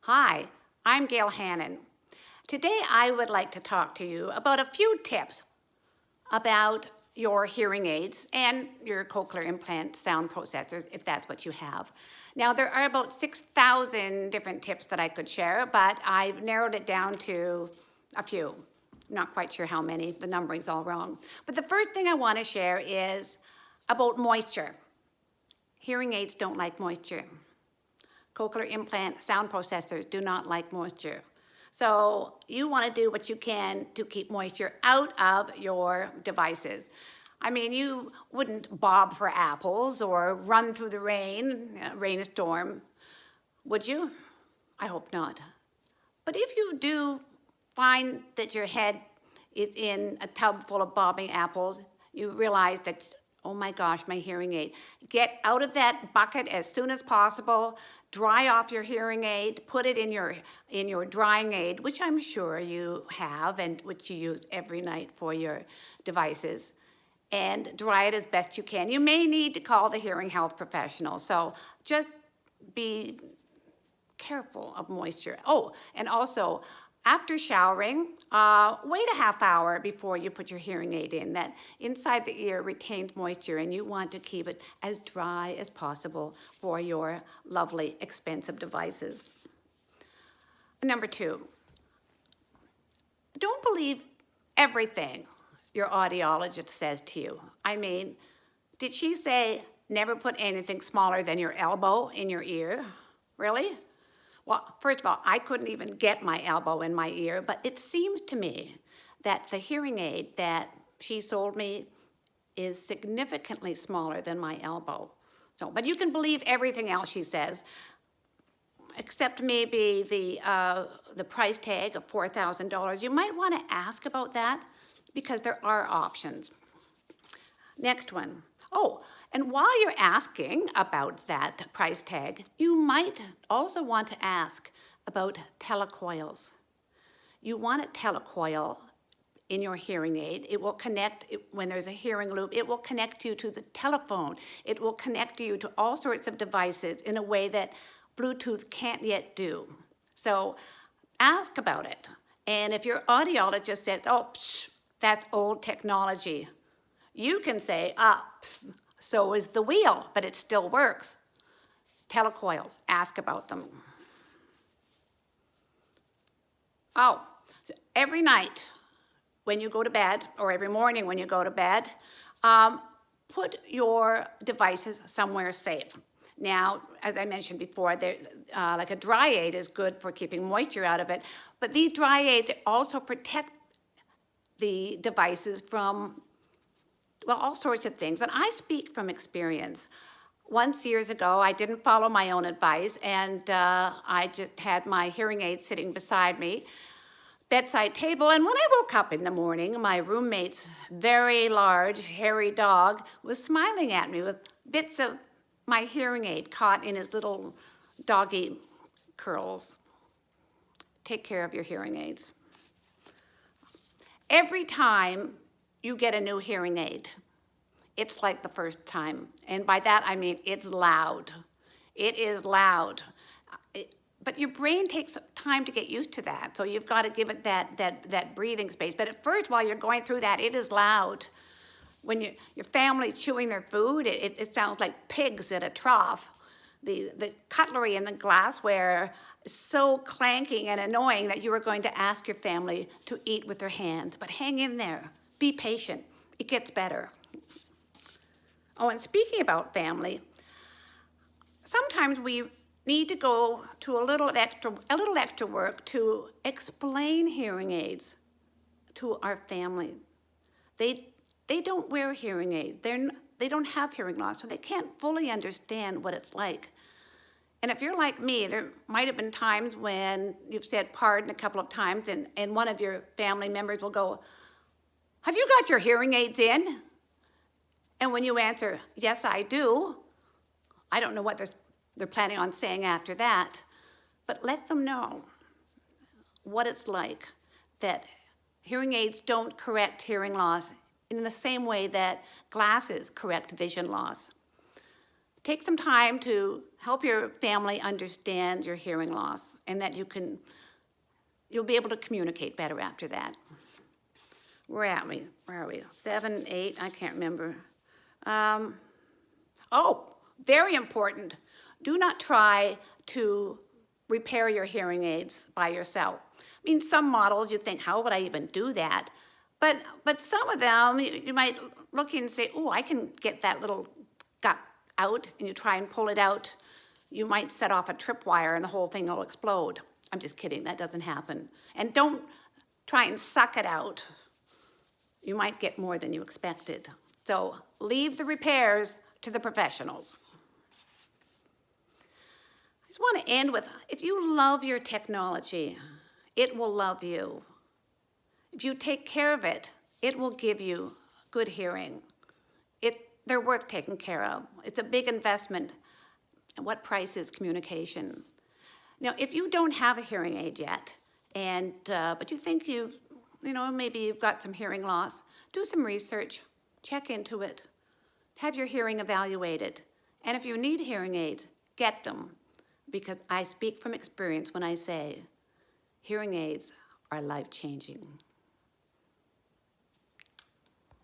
Hi, I'm Gael Hannan. Today I would like to talk to you about a few tips about your hearing aids and your cochlear implant sound processors, if that's what you have. Now, there are about 6,000 different tips that I could share, but I've narrowed it down to a few. Not quite sure how many, the numbering's all wrong. But the first thing I want to share is about moisture. Hearing aids don't like moisture. Cochlear implant sound processors do not like moisture. So you want to do what you can to keep moisture out of your devices. I mean, you wouldn't bob for apples or run through the rainstorm, would you? I hope not. But if you do find that your head is in a tub full of bobbing apples, you realize that, oh my gosh, my hearing aid. Get out of that bucket as soon as possible. Dry off your hearing aid, put it in your drying aid, which I'm sure you have and which you use every night for your devices, and dry it as best you can. You may need to call the hearing health professional, so just be careful of moisture. Oh, and also, after showering, wait a half hour before you put your hearing aid in. That inside the ear retains moisture, and you want to keep it as dry as possible for your lovely, expensive devices. Number 2, don't believe everything your audiologist says to you. I mean, did she say never put anything smaller than your elbow in your ear? Really? Well, first of all, I couldn't even get my elbow in my ear, but it seems to me that the hearing aid that she sold me is significantly smaller than my elbow. So, but you can believe everything else she says, except maybe the price tag of $4,000. You might want to ask about that because there are options. Next one. Oh, and while you're asking about that price tag, you might also want to ask about telecoils. You want a telecoil in your hearing aid. It will connect, when there's a hearing loop, it will connect you to the telephone. It will connect you to all sorts of devices in a way that Bluetooth can't yet do. So ask about it. And if your audiologist says, oh, that's old technology, you can say, so is the wheel, but it still works. Telecoils, ask about them. Oh, so every night when you go to bed, or every morning when you go to bed, put your devices somewhere safe. Now, as I mentioned before, like a dry aid is good for keeping moisture out of it, but these dry aids also protect the devices from, well, all sorts of things. And I speak from experience. Once years ago, I didn't follow my own advice, and I just had my hearing aid sitting beside me, bedside table, and when I woke up in the morning, my roommate's very large, hairy dog was smiling at me with bits of my hearing aid caught in his little doggy curls. Take care of your hearing aids. Every time you get a new hearing aid, it's like the first time. And by that, I mean it's loud. It is loud. But your brain takes time to get used to that. So you've got to give it that breathing space. But at first, while you're going through that, it is loud. When your family's chewing their food, it sounds like pigs at a trough. The cutlery and the glassware is so clanking and annoying that you are going to ask your family to eat with their hands. But hang in there. Be patient. It gets better. Oh, and speaking about family, sometimes we need to go to a little extra work to explain hearing aids to our family. They don't wear hearing aids. They don't have hearing loss, so they can't fully understand what it's like. And if you're like me, there might have been times when you've said pardon a couple of times, and one of your family members will go, have you got your hearing aids in? And when you answer, yes, I do, I don't know what they're planning on saying after that, but let them know what it's like, that hearing aids don't correct hearing loss in the same way that glasses correct vision loss. take some time to help your family understand your hearing loss and that you'll be able to communicate better after that. Where are we? 7, 8, I can't remember. Very important. Do not try to repair your hearing aids by yourself. I mean, some models you think, how would I even do that? But some of them, you might look and say, oh, I can get that little gut out, and you try and pull it out. You might set off a tripwire and the whole thing will explode. I'm just kidding, that doesn't happen. And don't try and suck it out. You might get more than you expected. So leave the repairs to the professionals. I just want to end with, if you love your technology, it will love you. If you take care of it, it will give you good hearing. They're worth taking care of. It's a big investment. And what price is communication? Now, if you don't have a hearing aid yet, but you think maybe you've got some hearing loss, do some research, check into it, have your hearing evaluated. And if you need hearing aids, get them, because I speak from experience when I say hearing aids are life-changing.